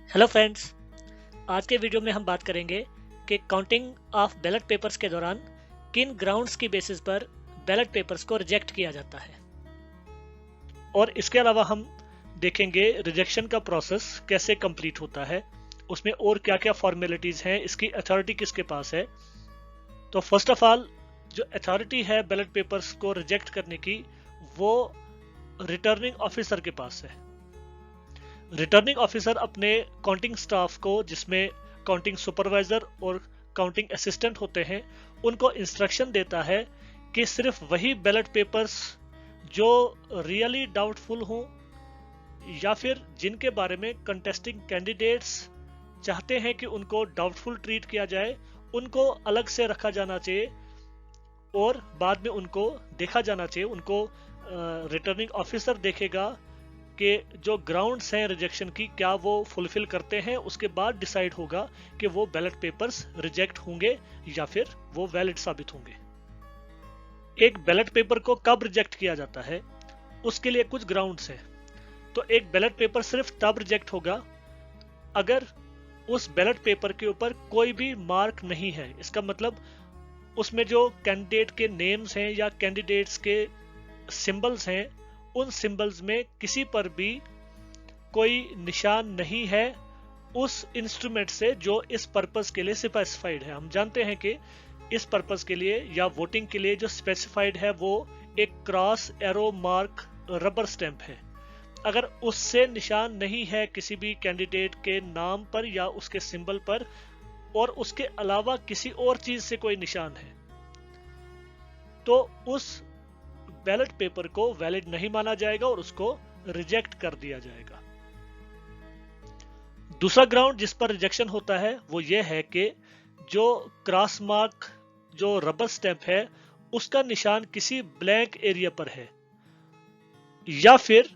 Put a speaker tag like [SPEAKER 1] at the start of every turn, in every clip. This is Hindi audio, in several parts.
[SPEAKER 1] हेलो फ्रेंड्स, आज के वीडियो में हम बात करेंगे कि काउंटिंग ऑफ बैलेट पेपर्स के दौरान किन ग्राउंड्स की बेसिस पर बैलेट पेपर्स को रिजेक्ट किया जाता है। और इसके अलावा हम देखेंगे रिजेक्शन का प्रोसेस कैसे कंप्लीट होता है, उसमें और क्या क्या फॉर्मेलिटीज हैं, इसकी अथॉरिटी किसके पास है। तो फर्स्ट ऑफ ऑल जो अथॉरिटी है बैलेट पेपर्स को रिजेक्ट करने की, वो रिटर्निंग ऑफिसर के पास है। रिटर्निंग ऑफिसर अपने काउंटिंग स्टाफ को, जिसमें काउंटिंग सुपरवाइजर और काउंटिंग असिस्टेंट होते हैं, उनको इंस्ट्रक्शन देता है कि सिर्फ वही बैलेट पेपर्स जो रियली डाउटफुल हों या फिर जिनके बारे में कंटेस्टिंग कैंडिडेट्स चाहते हैं कि उनको डाउटफुल ट्रीट किया जाए, उनको अलग से रखा जाना चाहिए और बाद में उनको देखा जाना चाहिए। उनको रिटर्निंग ऑफिसर देखेगा कि जो ग्राउंड्स हैं रिजेक्शन की, क्या वो फुलफिल करते हैं। उसके बाद डिसाइड होगा कि वो बैलेट पेपर्स रिजेक्ट होंगे या फिर वो वैलिड साबित होंगे। एक बैलेट पेपर को कब रिजेक्ट किया जाता है, उसके लिए कुछ ग्राउंड्स हैं। तो एक बैलेट पेपर सिर्फ तब रिजेक्ट होगा अगर उस बैलेट पेपर के ऊपर कोई भी मार्क नहीं है। इसका मतलब उसमें जो कैंडिडेट के नेम्स हैं या कैंडिडेट्स के सिंबल्स हैं, उन सिंबल्स में किसी पर भी कोई निशान नहीं है उस इंस्ट्रूमेंट से जो इस पर्पस के लिए स्पेसिफाइड है। हम जानते हैं कि इस पर्पस के लिए या वोटिंग के लिए जो स्पेसिफाइड है वो एक cross arrow mark rubber stamp है। अगर उससे निशान नहीं है किसी भी कैंडिडेट के नाम पर या उसके सिंबल पर, और उसके अलावा किसी और चीज से कोई निशान है, तो उस बैलेट पेपर को वैलिड नहीं माना जाएगा और उसको रिजेक्ट कर दिया जाएगा। दूसरा ग्राउंड जिस पर रिजेक्शन होता है वो ये है कि जो क्रॉस मार्क, जो रबर स्टैंप है, उसका निशान किसी ब्लैंक एरिया पर है या फिर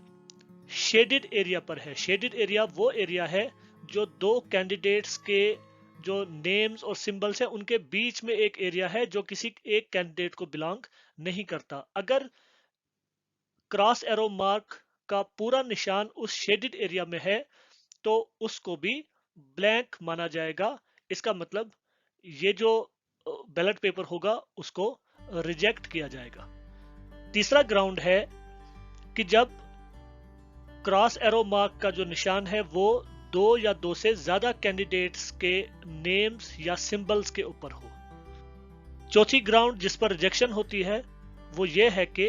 [SPEAKER 1] शेडेड एरिया पर है। शेडेड एरिया वो एरिया है जो दो कैंडिडेट्स के जो नेम्स और सिंबल्स हैं उनके बीच में एक एरिया है जो किसी एक कैंडिडेट को बिलोंग नहीं करता। अगर क्रॉस एरो मार्क का पूरा निशान उस शेडेड एरिया में है तो उसको भी ब्लैंक माना जाएगा। इसका मतलब ये जो बैलेट पेपर होगा उसको रिजेक्ट किया जाएगा। तीसरा ग्राउंड है कि जब क्रॉस एरो मार्क का जो निशान है वो दो या दो से ज्यादा कैंडिडेट्स के नेम्स या सिंबल्स के ऊपर हो। चौथी ग्राउंड जिस पर रिजेक्शन होती है वो ये है कि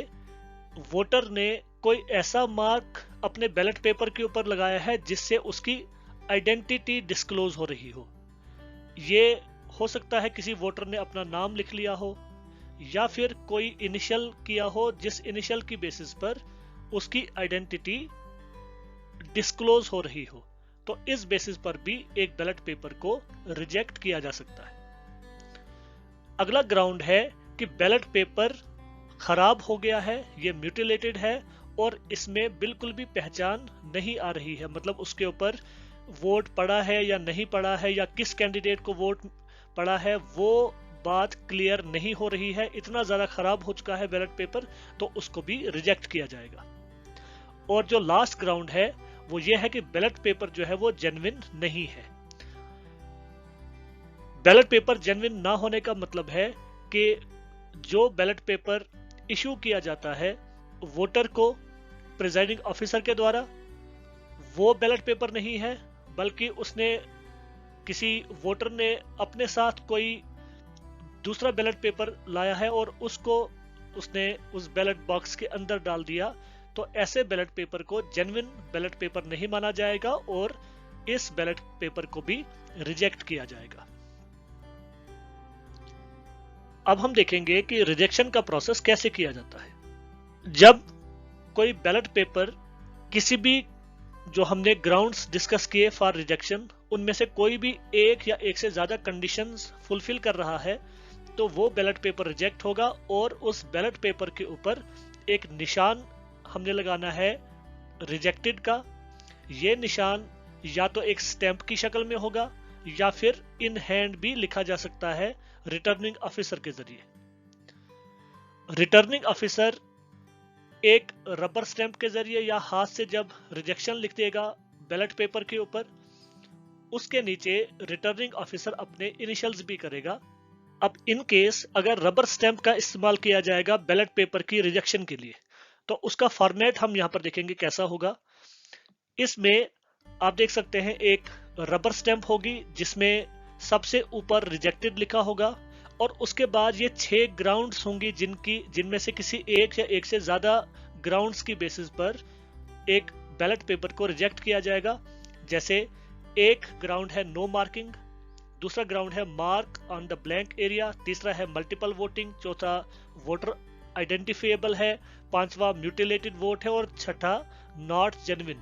[SPEAKER 1] वोटर ने कोई ऐसा मार्क अपने बैलेट पेपर के ऊपर लगाया है जिससे उसकी आइडेंटिटी डिस्क्लोज हो रही हो। ये हो सकता है किसी वोटर ने अपना नाम लिख लिया हो या फिर कोई इनिशियल किया हो जिस इनिशियल की बेसिस पर उसकी आइडेंटिटी डिस्क्लोज हो रही हो। तो इस बेसिस पर भी एक बैलेट पेपर को रिजेक्ट किया जा सकता है। अगला ग्राउंड है कि बैलेट पेपर खराब हो गया है, ये म्यूटिलेटेड है और इसमें बिल्कुल भी पहचान नहीं आ रही है। मतलब उसके ऊपर वोट पड़ा है या नहीं पड़ा है या किस कैंडिडेट को वोट पड़ा है वो बात क्लियर नहीं हो रही है। इतना ज्यादा खराब हो चुका है बैलेट पेपर, तो उसको भी रिजेक्ट किया जाएगा। और जो लास्ट ग्राउंड है वो ये है कि बैलेट पेपर जो है वो जेन्युइन नहीं है। बैलेट पेपर जेन्युइन ना होने का मतलब है कि जो बैलेट पेपर इशू किया जाता है वोटर को प्रिजाइडिंग ऑफिसर के द्वारा, वो बैलेट पेपर नहीं है, बल्कि उसने किसी वोटर ने अपने साथ कोई दूसरा बैलेट पेपर लाया है और उसको उसने उस बैलेट बॉक्स के अंदर डाल दिया। तो ऐसे बैलेट पेपर को जेन्युइन बैलेट पेपर नहीं माना जाएगा और इस बैलेट पेपर को भी रिजेक्ट किया जाएगा। अब हम देखेंगे कि रिजेक्शन का प्रोसेस कैसे किया जाता है। जब कोई बैलेट पेपर किसी भी जो हमने ग्राउंड्स डिस्कस किए फॉर रिजेक्शन उनमें से कोई भी एक या एक से ज्यादा कंडीशंस फुलफिल कर रहा है, तो वो बैलेट पेपर रिजेक्ट होगा और उस बैलेट पेपर के ऊपर एक निशान हमने लगाना है रिजेक्टेड का। ये निशान या तो एक स्टैंप की शक्ल में होगा या फिर इन हैंड भी लिखा जा सकता है रिटर्निंग ऑफिसर के जरिए। रिटर्निंग ऑफिसर एक रबर स्टैंप के जरिए या हाथ से जब रिजेक्शन लिख देगा बैलेट पेपर के ऊपर, उसके नीचे रिटर्निंग ऑफिसर अपने इनिशियल्स भी करेगा। अब इन केस अगर रबर स्टैंप का इस्तेमाल किया जाएगा बैलेट पेपर की रिजेक्शन के लिए, तो उसका फॉर्मेट हम यहाँ पर देखेंगे कैसा होगा। इसमें आप देख सकते हैं एक रबर स्टैंप होगी जिसमें सबसे ऊपर रिजेक्टेड लिखा होगा, और उसके बाद ये 6 ग्राउंड्स होंगी जिनमें से किसी एक या एक से ज्यादा ग्राउंड्स की बेसिस पर एक बैलेट पेपर को रिजेक्ट किया जाएगा। जैसे एक ग्राउंड है नो मार्किंग, दूसरा ग्राउंड है mark on the blank area, तीसरा है मल्टीपल वोटिंग, चौथा वोटर आइडेंटिफिएबल है, पांचवा म्यूटिलेटेड वोट है और छठा नॉट जेन्युइन।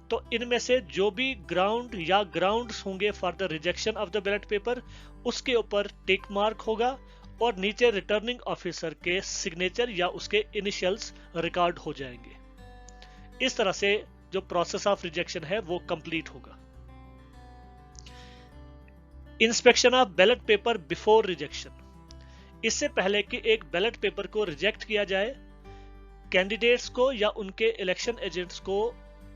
[SPEAKER 1] तो इनमें से जो भी ग्राउंड या ग्राउंड्स होंगे for the rejection of the ballot paper, उसके ऊपर टिक मार्क होगा और नीचे रिटर्निंग ऑफिसर के सिग्नेचर या उसके इनिशियल्स रिकॉर्ड हो जाएंगे। इस तरह से जो प्रोसेस ऑफ रिजेक्शन है वो कंप्लीट होगा। Inspection of ballot paper before rejection. इससे पहले कि एक बैलेट पेपर को रिजेक्ट किया जाए, कैंडिडेट्स को या उनके इलेक्शन एजेंट्स को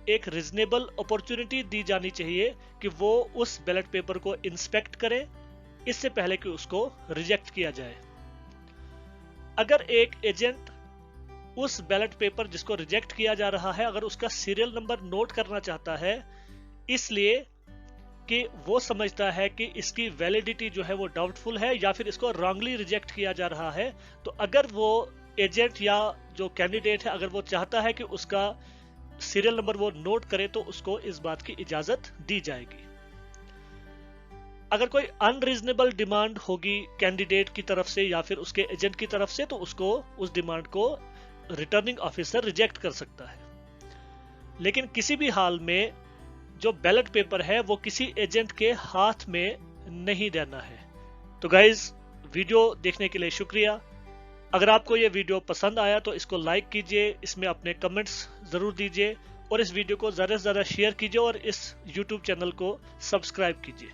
[SPEAKER 1] एक रीजनेबल अपॉर्चुनिटी दी जानी चाहिए कि वो उस बैलेट पेपर को इंस्पेक्ट करें इससे पहले कि उसको रिजेक्ट किया जाए। अगर एक एजेंट उस बैलेट पेपर जिसको रिजेक्ट किया जा रहा है अगर उसका सीरियल नंबर नोट करना चाहता है, इसलिए कि वो समझता है कि इसकी वैलिडिटी जो है वो डाउटफुल है या फिर इसको रॉन्गली रिजेक्ट किया जा रहा है, तो अगर वो एजेंट या जो कैंडिडेट है अगर वो चाहता है कि उसका सीरियल नंबर वो नोट करे तो उसको इस बात की इजाजत दी जाएगी। अगर कोई अनरीजनेबल डिमांड होगी कैंडिडेट की तरफ से या फिर उसके एजेंट की तरफ से, तो उसको उस डिमांड को रिटर्निंग ऑफिसर रिजेक्ट कर सकता है। लेकिन किसी भी हाल में जो बैलेट पेपर है वो किसी एजेंट के हाथ में नहीं देना है। तो गाइज, वीडियो देखने के लिए शुक्रिया। अगर आपको ये वीडियो पसंद आया तो इसको लाइक कीजिए, इसमें अपने कमेंट्स जरूर दीजिए और इस वीडियो को ज़्यादा से ज़्यादा शेयर कीजिए और इस YouTube चैनल को सब्सक्राइब कीजिए।